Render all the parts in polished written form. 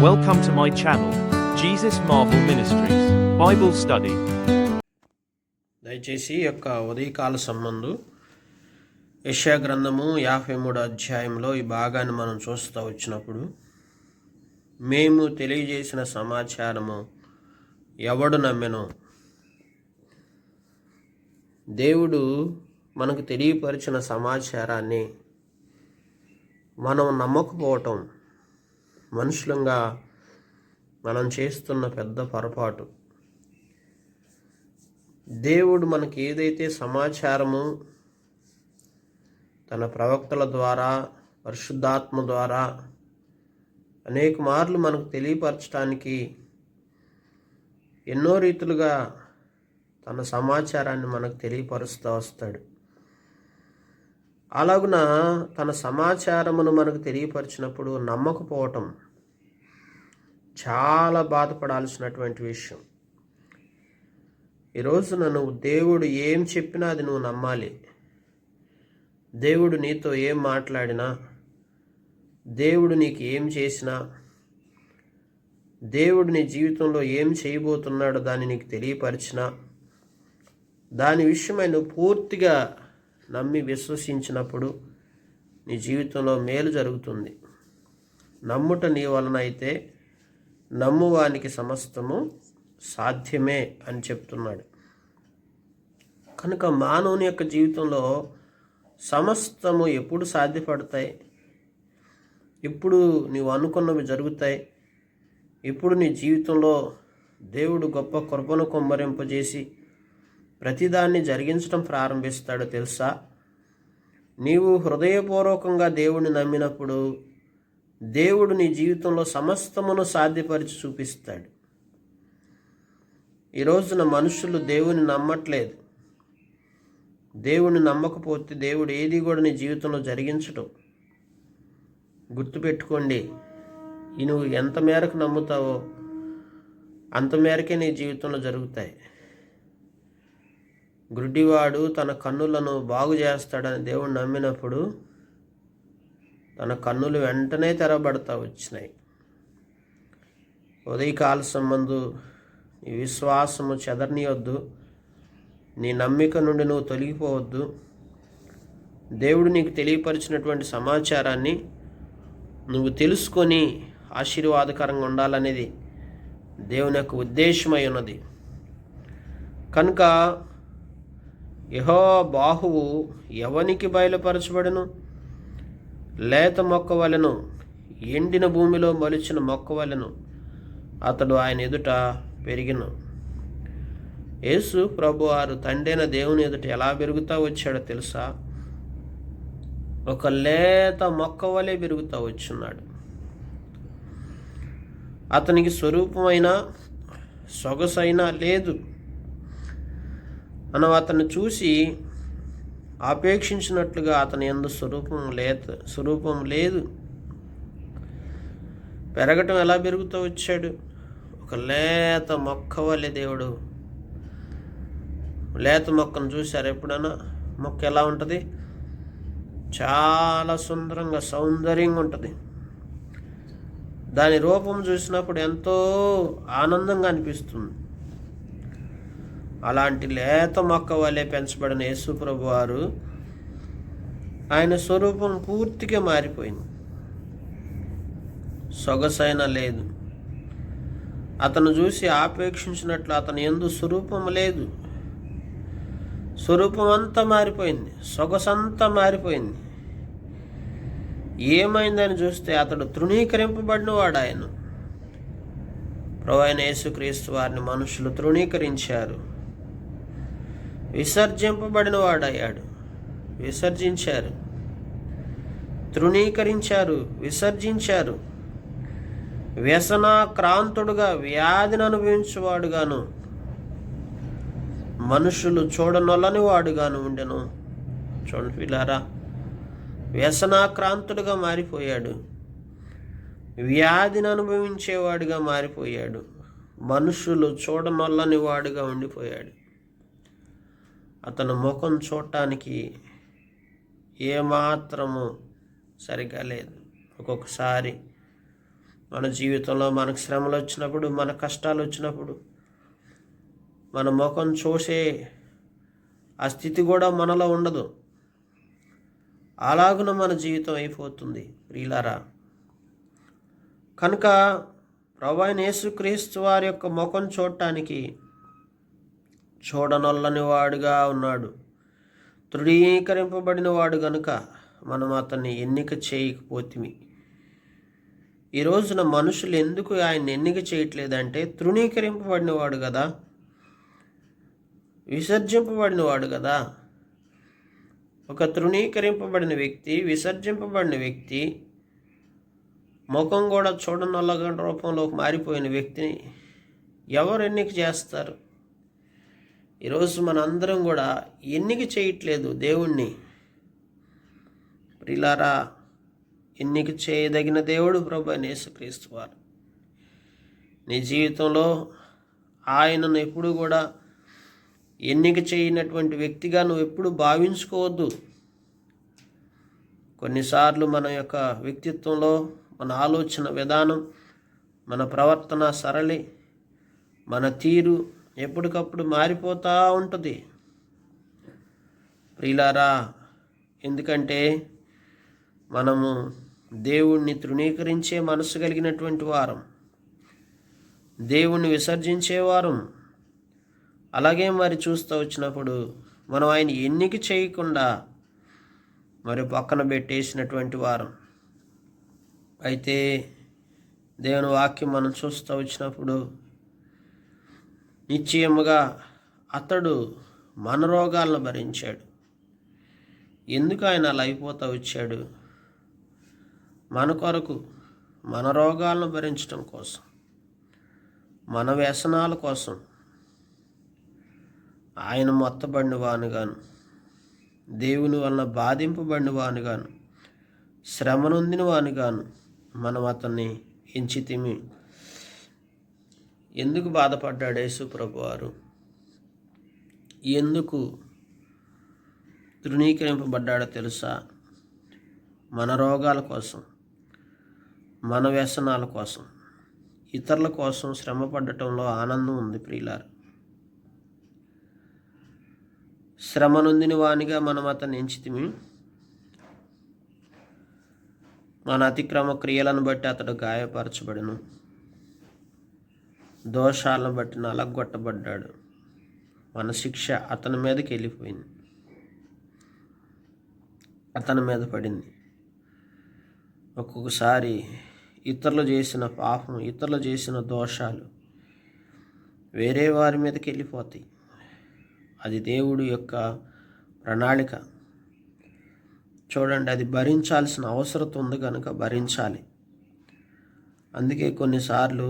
Welcome to my channel, Jesus Marvel Ministries, Bible Study. దయచేసి యొక్క ఉదయకాల సంబంధు యెషయా గ్రంథము 53 అధ్యాయంలో ఈ భాగాన్ని మనం చూస్తూ వచ్చినప్పుడు, మేము తెలియజేసిన సమాచారము ఎవడు నమ్మెను. దేవుడు మనకు తెలియపరిచిన సమాచారాన్ని మనం నమ్మకపోవటం మనుషులంగా మనం చేస్తున్న పెద్ద పొరపాటు. దేవుడు మనకి ఏదైతే సమాచారము తన ప్రవక్తల ద్వారా, పరిశుద్ధాత్మ ద్వారా అనేక మార్లు మనకు తెలియపరచడానికి ఎన్నో రీతులుగా తన సమాచారాన్ని మనకు తెలియపరుస్తూ వస్తాడు. అలాగున తన సమాచారమును మనకు తెలియపరిచినప్పుడు నమ్మకపోవటం చాలా బాధపడాల్సినటువంటి విషయం. ఈరోజు నువ్వు దేవుడు ఏం చెప్పినా అది నువ్వు నమ్మాలి. దేవుడు నీతో ఏం మాట్లాడినా, దేవుడు నీకు ఏం చేసినా, దేవుడు నీ జీవితంలో ఏం చేయబోతున్నాడో దాన్ని నీకు తెలియపరిచినా, దాని విషయమై నువ్వు పూర్తిగా నమ్మి విశ్వసించినప్పుడు నీ జీవితంలో మేలు జరుగుతుంది. నమ్ముట నీ వలన అయితే నమ్మువానికి సమస్తము సాధ్యమే అని చెప్తున్నాడు. కనుక మానవుని యొక్క జీవితంలో సమస్తము ఎప్పుడు సాధ్యపడతాయి, ఇప్పుడు నీవు అనుకున్నవి జరుగుతాయి, ఇప్పుడు నీ జీవితంలో దేవుడు గొప్ప కృపను కుమ్మరింపజేసి ప్రతిదాన్ని జరిగించడం ప్రారంభిస్తాడో తెలుసా? నీవు హృదయపూర్వకంగా దేవుడిని నమ్మినప్పుడు దేవుడు నీ జీవితంలో సమస్తమును సాధ్యపరిచి చూపిస్తాడు. ఈ రోజున మనుషులు దేవుని నమ్మట్లేదు. దేవుని నమ్మకపోతే దేవుడు ఏది కూడా నీ జీవితంలో జరిగించడం. గుర్తుపెట్టుకోండి, నువ్వు ఎంత మేరకు నమ్ముతావో అంత మేరకే నీ జీవితంలో జరుగుతాయి. గుడ్డివాడు తన కన్నులను బాగు చేస్తాడని దేవుడు నమ్మినప్పుడు తన కన్నులు వెంటనే తెరబడతా వచ్చినాయి. ఉదయకాల సంబంధు నీ విశ్వాసము చెదరనీయొద్దు. నీ నమ్మిక నుండి నువ్వు తొలగిపోవద్దు. దేవుడు నీకు తెలియపరిచినటువంటి సమాచారాన్ని నువ్వు తెలుసుకొని ఆశీర్వాదకరంగా ఉండాలనేది దేవుని యొక్క ఉద్దేశమై ఉన్నది. కనుక యెహోవా బాహువు ఎవనికి బయలుపరచబడును? లేత మొక్క వలెను, ఎండిన భూమిలో మొలిచిన మొక్క వలెను అతడు ఆయన ఎదుట పెరిగిను. యేసు ప్రభువారు తండ్రైన దేవుని ఎదుట ఎలా పెరుగుతూ వచ్చాడో తెలుసా? ఒక లేత మొక్క వలె పెరుగుతూ వచ్చున్నాడు. అతనికి స్వరూపమైన సొగసైనా లేదు. మనం అతన్ని చూసి ఆపేక్షించినట్లుగా అతని యందు స్వరూపం లేదు. పెరగటం ఎలా పెరుగుతూ వచ్చాడు? ఒక లేత మొక్క వల్లే. దేవుడు లేత మొక్కను చూశారు ఎప్పుడైనా? మొక్క ఎలా ఉంటుంది? చాలా సుందరంగా, సౌందర్యంగా ఉంటుంది. దాని రూపం చూసినప్పుడు ఎంతో ఆనందంగా అనిపిస్తుంది. అలాంటి లేత మొక్క వలె పెంచబడిన యేసు ప్రభువారు ఆయన స్వరూపం పూర్తిగా మారిపోయింది. సొగసైన లేదు. అతను చూసి ఆపేక్షించినట్లు అతని యందు స్వరూపం లేదు. స్వరూపం అంతా మారిపోయింది, సొగసంతా మారిపోయింది. ఏమైందని చూస్తే అతడు తృణీకరింపబడిన వాడు. ఆయన ప్రభువైన యేసుక్రీస్తు వారిని మనుషులు తృణీకరించారు, విసర్జింపబడిన వాడయ్యాడు. విసర్జించారు, తృణీకరించారు, విసర్జించారు. వ్యసనాక్రాంతుడుగా, వ్యాధిని అనుభవించేవాడుగాను, మనుషులు చూడనొల్లని వాడుగాను ఉండెను. చూడండి పిల్లారా, వ్యసనాక్రాంతుడుగా మారిపోయాడు, వ్యాధిని అనుభవించేవాడుగా మారిపోయాడు, మనుషులు చూడనొల్లని వాడుగా ఉండిపోయాడు. అతను ముఖం చూడటానికి ఏమాత్రము సరిగా లేదు. ఒక్కొక్కసారి మన జీవితంలో మనకు శ్రమలు వచ్చినప్పుడు, మన కష్టాలు వచ్చినప్పుడు మన ముఖం చూసే ఆ స్థితి కూడా మనలో ఉండదు. అలాగున మన జీవితం అయిపోతుంది ప్రియులారా. కనుక ప్రభువైన యేసుక్రీస్తు వారి యొక్క ముఖం చూడటానికి చూడనొల్లని వాడుగా ఉన్నాడు. తృణీకరింపబడిన వాడు గనుక మనం అతన్ని ఎన్నిక చేయకపోతిమి. ఈ రోజున మనుషులు ఎందుకు ఆయన ఎన్నిక చేయట్లేదంటే, తృణీకరింపబడిన వాడు కదా, విసర్జింపబడిన వాడు కదా. ఒక తృణీకరింపబడిన వ్యక్తి, విసర్జింపబడిన వ్యక్తి, ముఖం కూడా చూడనొల్లగా రూపంలోకి మారిపోయిన వ్యక్తిని ఎవరు ఎన్నిక చేస్తారు? ఈరోజు మనందరం కూడా ఎన్నిక చేయట్లేదు దేవుణ్ణి. ప్రియులారా, ఎన్నిక చేయదగిన దేవుడు ప్రభువైన యేసుక్రీస్తు వారు. నీ జీవితంలో ఆయనను ఎప్పుడు కూడా ఎన్నిక చేయనటువంటి వ్యక్తిగా నువ్వు ఎప్పుడు భావించుకోవద్దు. కొన్నిసార్లు మన యొక్క వ్యక్తిత్వంలో, మన ఆలోచన విధానం, మన ప్రవర్తన సరళి, మన తీరు ఎప్పటికప్పుడు మారిపోతూ ఉంటుంది ప్రియులారా. ఎందుకంటే మనము దేవుణ్ణి తృణీకరించే మనసు కలిగినటువంటి వారం, దేవుణ్ణి విసర్జించేవారం. అలాగే మరి చూస్తూ వచ్చినప్పుడు మనం ఆయన ఎన్నిక చేయకుండా మరి పక్కన పెట్టేసినటువంటి వారం. అయితే దేవుని వాక్యం మనం చూస్తూ వచ్చినప్పుడు నిశ్చయముగా అతడు మన రోగాలను భరించాడు. ఎందుకు ఆయన అలా అయిపోతూ వచ్చాడు? మన కొరకు, మన రోగాలను భరించడం కోసం, మన వ్యసనాల కోసం ఆయన మొత్తబడిన వానుగాను, దేవుని వలన బాధింపబడిన వానుగాను, శ్రమ నొందిన వానుగాను మనం అతన్ని ఎంచితిమి. ఎందుకు బాధపడ్డాడు యేసు ప్రభువారు? ఎందుకు తృణీకరింపబడ్డాడో తెలుసా? మన రోగాల కోసం, మన వ్యసనాల కోసం, ఇతరుల కోసం శ్రమ పడటంలో ఆనందం ఉంది ప్రియులారు. శ్రమ నొందిన వానిగా మనం అతన్ని ఎంచితిమి. మన అతిక్రమ క్రియలను బట్టి అతడు గాయపరచబడను, దోషాలను బట్టి నలగొట్టబడ్డాడు. మన శిక్ష అతని మీదకి వెళ్ళిపోయింది, అతని మీద పడింది. ఒక్కొక్కసారి ఇతరులు చేసిన పాపం, ఇతరులు చేసిన దోషాలు వేరే వారి మీదకి వెళ్ళిపోతాయి. అది దేవుడి యొక్క ప్రణాళిక. చూడండి, అది భరించాల్సిన అవసరం ఉంది కనుక భరించాలి. అందుకే కొన్నిసార్లు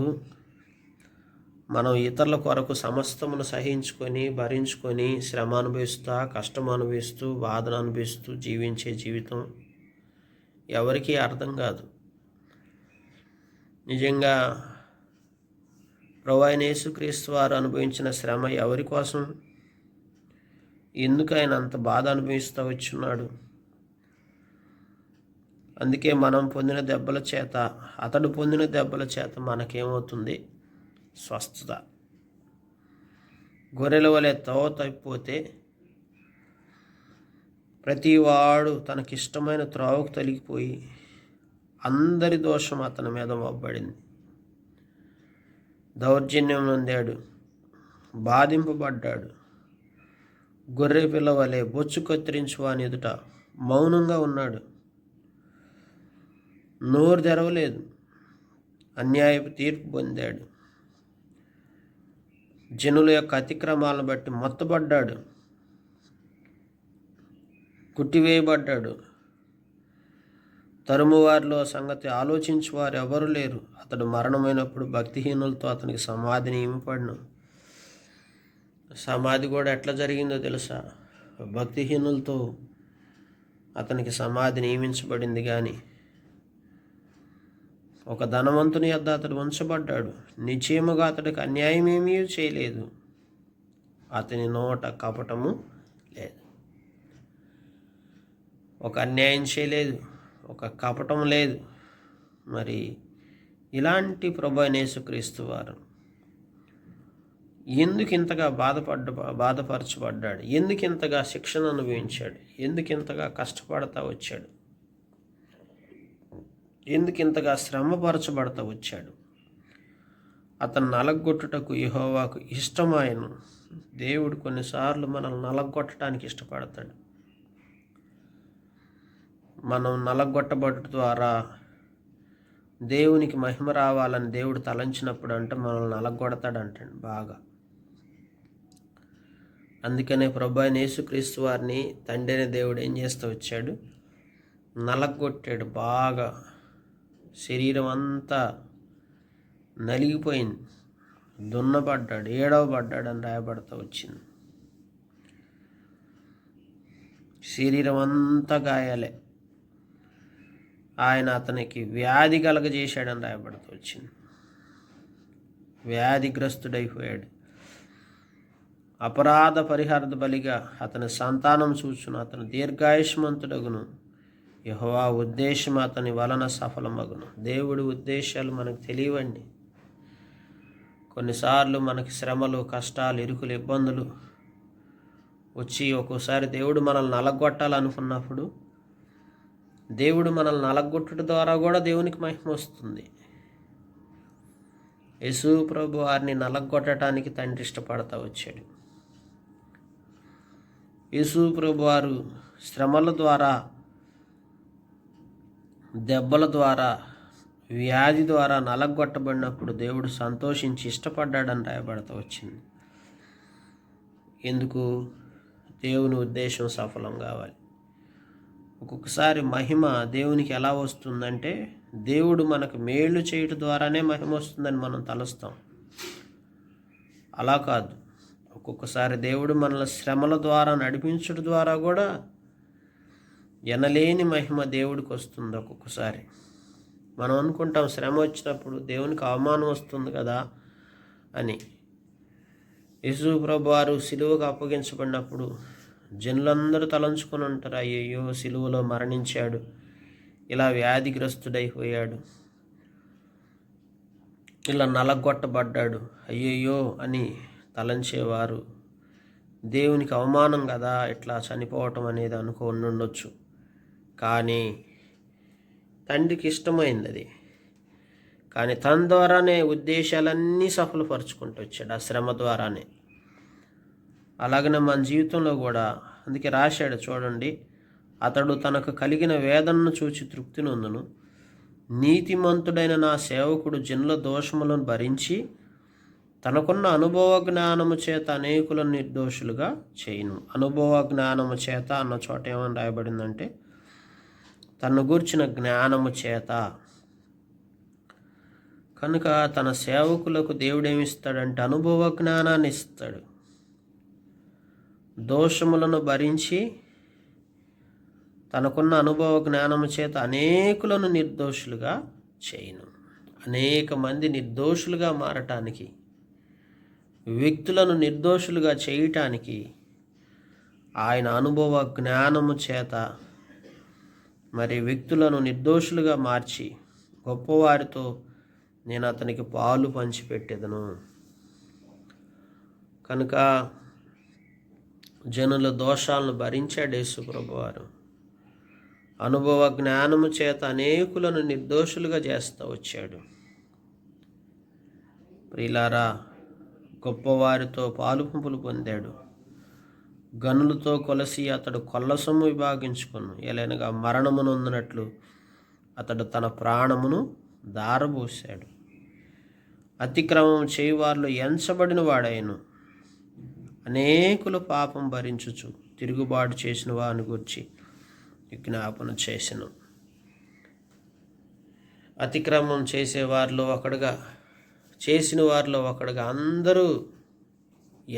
మనం ఇతరుల కొరకు సమస్తమును సహించుకొని, భరించుకొని, శ్రమ అనుభవిస్తూ, కష్టం అనుభవిస్తూ, బాధను అనుభవిస్తూ జీవించే జీవితం ఎవరికీ అర్థం కాదు. నిజంగా ప్రభువైన యేసుక్రీస్తు వారు అనుభవించిన శ్రమ ఎవరి కోసం? ఎందుకు ఆయన అంత బాధ అనుభవిస్తూ వచ్చున్నాడు? అందుకే మనం పొందిన దెబ్బల చేత, అతడు పొందిన దెబ్బల చేత మనకేమవుతుంది? స్వస్థత. గొర్రెల వలె తోవ తప్పిపోతే ప్రతివాడు తనకిష్టమైన త్రోవకు తొలగిపోయి అందరి దోషం అతని మీద మోపబడింది. దౌర్జన్యం నొందాడు, బాధింపబడ్డాడు. గొర్రె పిల్ల వలె బొచ్చు కత్తిరించు వాని ఎదుట మౌనంగా ఉన్నాడు. నోరు తెరవలేదు. అన్యాయపు తీర్పు పొందాడు. జనుల యొక్క అతిక్రమాలను బట్టి మొత్తబడ్డాడు, కుట్టివేయబడ్డాడు. తరుమువారిలో సంగతి ఆలోచించువారు ఎవరు లేరు. అతడు మరణమైనప్పుడు భక్తిహీనులతో అతనికి సమాధి నియమపడిన. సమాధి కూడా ఎట్లా జరిగిందో తెలుసా? భక్తిహీనులతో అతనికి సమాధి నియమించబడింది. కానీ ఒక ధనవంతుని యొద్ద అతడు ఉంచబడ్డాడు. నిశ్చయముగా అతడికి అన్యాయం ఏమీ చేయలేదు. అతని నోట కపటము లేదు. ఒక అన్యాయం చేయలేదు, ఒక కపటం లేదు. మరి ఇలాంటి ప్రభు అయిన యేసుక్రీస్తు వారు ఎందుకు ఇంతగా బాధపరచబడ్డాడు, ఎందుకు ఇంతగా శిక్షణ అనుభవించాడు, ఎందుకు ఇంతగా కష్టపడతా వచ్చాడు, ఎందుకు ఇంతగా శ్రమపరచబడతా వచ్చాడు? అతను నలగొట్టుటకు యెహోవాకు ఇష్టమాయను. దేవుడు కొన్నిసార్లు మనల్ని నలగొట్టడానికి ఇష్టపడతాడు. మనం నలగొట్టబడట ద్వారా దేవునికి మహిమ రావాలని దేవుడు తలంచినప్పుడు అంటే మనల్ని నలగొడతాడంటండి బాగా. అందుకనే ప్రభు అయిన యేసుక్రీస్తు వారిని తండ్రి అయిన దేవుడు ఏం చేస్తూ వచ్చాడు? నలగొట్టాడు బాగా. శరీరం అంతా నలిగిపోయింది, దున్నపడ్డాడు, ఏడవబడ్డాడు అని రాయబడతా వచ్చింది. శరీరం అంతా గాయాలే. ఆయన అతనికి వ్యాధి కలగజేశాడని రాయబడతా వచ్చింది. వ్యాధిగ్రస్తుడైపోయాడు. అపరాధ పరిహార బలిగా అతని సంతానం చూచును, అతను దీర్ఘాయుష్మంతుడగును, యెహోవా ఉద్దేశం అతని వలన సఫలమగును. దేవుడి ఉద్దేశాలు మనకు తెలియవండి. కొన్నిసార్లు మనకి శ్రమలు, కష్టాలు, ఇరుకులు, ఇబ్బందులు వచ్చి ఒక్కోసారి దేవుడు మనల్ని నలగొట్టాలనుకున్నప్పుడు దేవుడు మనల్ని నలగొట్టుట ద్వారా కూడా దేవునికి మహిమ వస్తుంది. యేసు ప్రభు వారిని నలగొట్టడానికి తండ్రి ఇష్టపడతా వచ్చాడు. యేసు ప్రభు వారు శ్రమల ద్వారా, దెబ్బల ద్వారా, వ్యాధి ద్వారా నలగొట్టబడినప్పుడు దేవుడు సంతోషించి ఇష్టపడ్డాడని రాయబడతా వచ్చింది. ఎందుకు? దేవుని ఉద్దేశం సఫలం కావాలి. ఒక్కొక్కసారి మహిమ దేవునికి ఎలా వస్తుందంటే దేవుడు మనకు మేలు చేయడం ద్వారానే మహిమ వస్తుందని మనం తలుస్తాం. అలా కాదు. ఒక్కొక్కసారి దేవుడు మనల్ని శ్రమల ద్వారా నడిపించడం ద్వారా కూడా ఎనలేని మహిమ దేవుడికి వస్తుంది. ఒక్కొక్కసారి మనం అనుకుంటాం శ్రమ వచ్చినప్పుడు దేవునికి అవమానం వస్తుంది కదా అని. యేసు ప్రభు వారు సిలువకు అప్పగించబడినప్పుడు జనులందరూ తలంచుకొని ఉంటారు, అయ్యయ్యో సిలువలో మరణించాడు, ఇలా వ్యాధిగ్రస్తుడైపోయాడు, ఇలా నలగొట్టబడ్డాడు, అయ్యయ్యో అని తలంచేవారు. దేవునికి అవమానం కదా ఇట్లా చనిపోవటం అనేది అనుకోని ఉండొచ్చు. కానీ తండ్రికి ఇష్టమైంది అది. కానీ తన ద్వారానే ఉద్దేశాలన్నీ సఫలపరుచుకుంటూ వచ్చాడు ఆ శ్రమ ద్వారానే. అలాగనే మన జీవితంలో కూడా అందుకే రాశాడు చూడండి, అతడు తనకు కలిగిన వేదనను చూచి తృప్తి నొందును, నీతిమంతుడైన నా సేవకుడు జనుల దోషములను భరించి తనకున్న అనుభవ జ్ఞానము చేత అనేకులను నిర్దోషులుగా చేయును. అనుభవ జ్ఞానము చేత అన్న చోట ఏమని రాయబడిందంటే తను గూర్చిన జ్ఞానము చేత. కనుక తన సేవకులకు దేవుడేమిస్తాడంటే అనుభవ జ్ఞానాన్ని ఇస్తాడు. దోషములను భరించి తనకున్న అనుభవ జ్ఞానము చేత అనేకులను నిర్దోషులుగా చేయును. అనేక మంది నిర్దోషులుగా మారటానికి, వ్యక్తులను నిర్దోషులుగా చేయటానికి ఆయన అనుభవ జ్ఞానము చేత మరి వ్యక్తులను నిర్దోషులుగా మార్చి గొప్పవారితో నేను అతనికి పాలు పంచిపెట్టేదను. కనుక జనుల దోషాలను భరించాడు యేసు ప్రభువారు. అనుభవ జ్ఞానము చేత అనేకులను నిర్దోషులుగా చేస్తూ వచ్చాడు. ప్రియులారా, గొప్పవారితో పాలు పంపులు పొందాడు. గనులతో కొలసి అతడు కొల్లసొమ్ము విభాగించుకొను. ఎలైనగా మరణమునొందినట్లు అతడు తన ప్రాణమును దారబోసాడు. అతిక్రమం చేయువారిలో ఎంచబడిన వాడైను. అనేకులు పాపం భరించుచు తిరుగుబాటు చేసిన వారిని గురించి విజ్ఞాపన చేసెను. అతిక్రమం చేసేవారిలో ఒకడుగా, చేసిన వారిలో ఒకడుగా అందరూ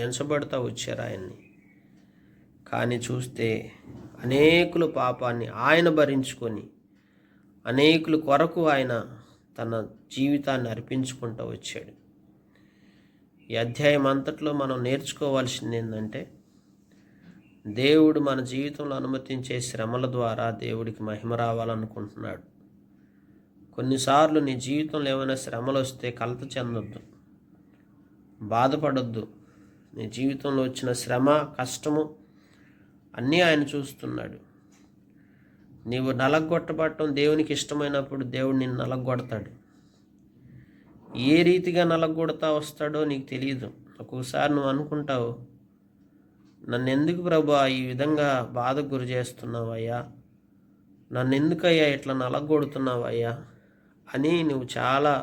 ఎంచబడతా వచ్చారు ఆయన్ని. కానీ చూస్తే అనేకులు పాపాన్ని ఆయన భరించుకొని అనేకుల కొరకు ఆయన తన జీవితాన్ని అర్పించుకుంటూ వచ్చాడు. ఈ అధ్యాయం అంతట్లో మనం నేర్చుకోవాల్సింది ఏంటంటే దేవుడు మన జీవితంలో అనుమతించే శ్రమల ద్వారా దేవుడికి మహిమ రావాలనుకుంటున్నాడు. కొన్నిసార్లు నీ జీవితంలో ఏమైనా శ్రమలు వస్తే కలత చెందొద్దు, బాధపడొద్దు. నీ జీవితంలో వచ్చిన శ్రమ, కష్టము అన్నీ ఆయన చూస్తున్నాడు. నీవు నలగొట్టబడటం దేవునికి ఇష్టమైనప్పుడు దేవుడు నిన్ను నలగొడతాడు. ఏ రీతిగా నలగొడతా వస్తాడో నీకు తెలియదు. ఒక్కొక్కసారి నువ్వు అనుకుంటావు, నన్ను ఎందుకు ప్రభువా ఈ విధంగా బాధకు గురి చేస్తున్నావయ్యా, నన్ను ఎందుకయ్యా ఇట్లా నలగొడుతున్నావయ్యా అని నువ్వు చాలా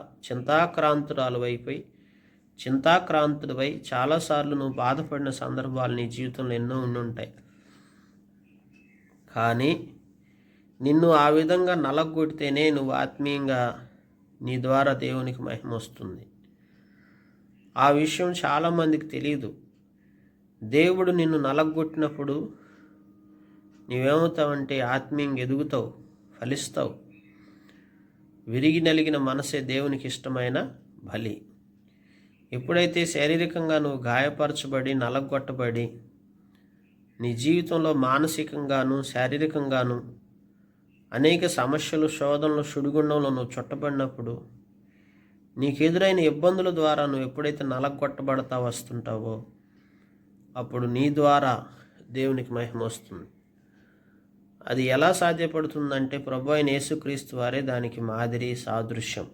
చింతాక్రాంతుడివై చాలాసార్లు నువ్వు బాధపడిన సందర్భాలు నీ జీవితంలో ఎన్నో ఉండుంటాయి. కానీ నిన్ను ఆ విధంగా నలగొడితేనే నువ్వు ఆత్మీయంగా నీ ద్వారా దేవునికి మహిమ వస్తుంది. ఆ విషయం చాలామందికి తెలియదు. దేవుడు నిన్ను నలగొట్టినప్పుడు నీవేమవుతావంటే ఆత్మీయంగా ఎదుగుతావు, ఫలిస్తావు. విరిగి నలిగిన మనసే దేవునికి ఇష్టమైన బలి. ఎప్పుడైతే శారీరకంగా నువ్వు గాయపరచబడి నలగొట్టబడి నీ జీవితంలో మానసికంగాను శారీరకంగాను అనేక సమస్యలు, శోధనలు, సుడిగుండంలో నువ్వు చుట్టబడినప్పుడు నీకు ఎదురైన ఇబ్బందుల ద్వారా నువ్వు ఎప్పుడైతే నలగొట్టబడతా వస్తుంటావో అప్పుడు నీ ద్వారా దేవునికి మహిమ వస్తుంది. అది ఎలా సాధ్యపడుతుందంటే ప్రభు అయిన యేసుక్రీస్తు వారే దానికి మాదిరి, సాదృశ్యం.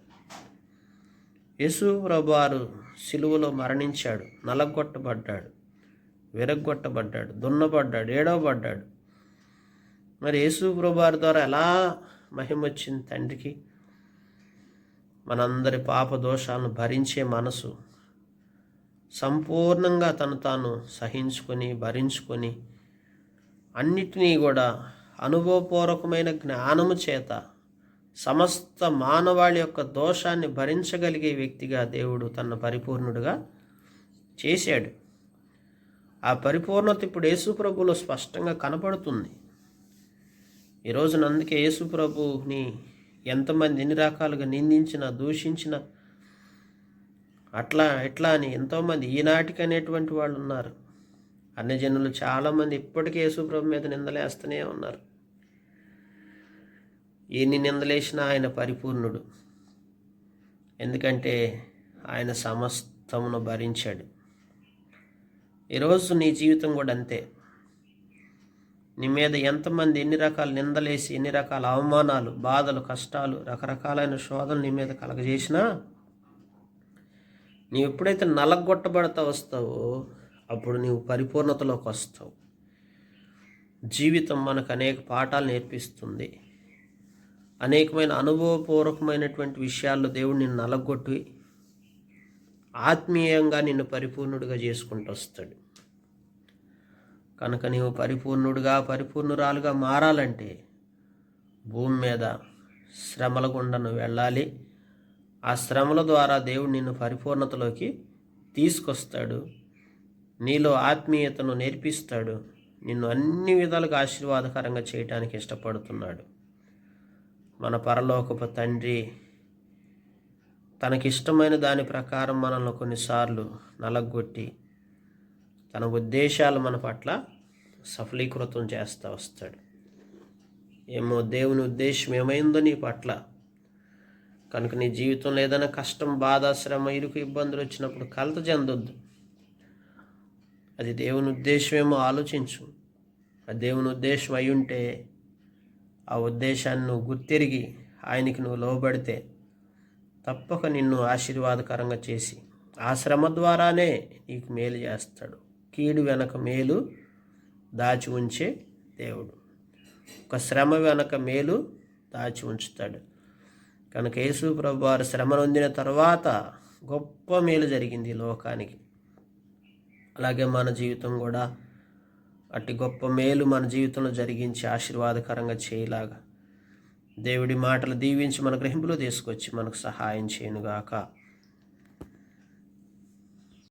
యేసు ప్రభువారు సిలువలో మరణించాడు, నలగొట్టబడ్డాడు, విరగ్గొట్టబడ్డాడు, దున్నబడ్డాడు, ఏడవబడ్డాడు. మరి యేసు ప్రభువారి ద్వారా ఎలా మహిమ వచ్చింది తండ్రికి? మనందరి పాప దోషాలను భరించే మనసు, సంపూర్ణంగా తను తాను సహించుకొని భరించుకొని అన్నిటినీ కూడా అనుభవపూర్వకమైన జ్ఞానము చేత సమస్త మానవాళి యొక్క దోషాన్ని భరించగలిగే వ్యక్తిగా దేవుడు తన పరిపూర్ణుడిగా చేశాడు. ఆ పరిపూర్ణత ఇప్పుడు యేసు ప్రభువులో స్పష్టంగా కనపడుతుంది. ఈరోజు అందుకే యేసు ప్రభుని ఎంతమంది ఎన్ని రకాలుగా నిందించిన, దూషించిన, అట్లా ఎట్లా అని ఎంతోమంది ఈనాటికి అనేటువంటి వాళ్ళు ఉన్నారు. అన్యజనులు చాలామంది ఇప్పటికీ యేసు ప్రభు మీద నిందలేస్తూనే ఉన్నారు. ఎన్ని నిందలేసినా ఆయన పరిపూర్ణుడు, ఎందుకంటే ఆయన సమస్తమును భరించాడు. ఈరోజు నీ జీవితం కూడా అంతే. నీ మీద ఎంతమంది ఎన్ని రకాల నిందలేసి, ఎన్ని రకాల అవమానాలు, బాధలు, కష్టాలు, రకరకాలైన శోధనలు నీ మీద కలగజేసినా నీవు ఎప్పుడైతే నలగొట్టబడతా వస్తావో అప్పుడు నీవు పరిపూర్ణతలోకి వస్తావు. జీవితం మనకు అనేక పాఠాలు నేర్పిస్తుంది. అనేకమైన అనుభవపూర్వకమైనటువంటి విషయాల్లో దేవుడు నిన్ను నలగొట్టి ఆత్మీయంగా నిన్ను పరిపూర్ణుడిగా చేసుకుంటూ వస్తాడు. కనుక నీవు పరిపూర్ణురాలుగా మారాలంటే భూమి మీద శ్రమల గుండా నువ్వు వెళ్ళాలి. ఆ శ్రమల ద్వారా దేవుడు నిన్ను పరిపూర్ణతలోకి తీసుకొస్తాడు. నీలో ఆత్మీయతను నేర్పిస్తాడు. నిన్ను అన్ని విధాలుగా ఆశీర్వాదకరంగా చేయటానికి ఇష్టపడుతున్నాడు. మన పరలోకపు తండ్రి తనకిష్టమైన దాని ప్రకారం మనల్ని కొన్నిసార్లు నలగొట్టి తన ఉద్దేశాలు మన పట్ల సఫలీకృతం చేస్తూ వస్తాడు. ఏమో దేవుని ఉద్దేశం ఏమైందో నీ పట్ల. కనుక నీ జీవితంలో ఏదైనా కష్టం, బాధ, శ్రమ, ఇరుకు, ఇబ్బందులు వచ్చినప్పుడు కలత చెందొద్దు. అది దేవుని ఉద్దేశమేమో ఆలోచించు. అది దేవుని ఉద్దేశం అయి ఉంటే ఆ ఉద్దేశాన్ని నువ్వు గుర్తిరిగి ఆయనకి నువ్వు లోబడితే తప్పక నిన్ను ఆశీర్వాదకరంగా చేసి ఆ శ్రమ ద్వారానే నీకు మేలు చేస్తాడు. కీడు వెనక మేలు దాచి ఉంచే దేవుడు. ఒక శ్రమ వెనక మేలు దాచి ఉంచుతాడు. కనుక యేసు ప్రభువారు శ్రమ నొందిన తర్వాత గొప్ప మేలు జరిగింది ఈ లోకానికి. అలాగే మన జీవితం కూడా అట్టి గొప్ప మేలు మన జీవితంలో జరిగించి ఆశీర్వాదకరంగా చేయలాగా దేవుడి మాటలు దీవించి మన గ్రహింపులో తీసుకొచ్చి మనకు సహాయం చేయనుగాక.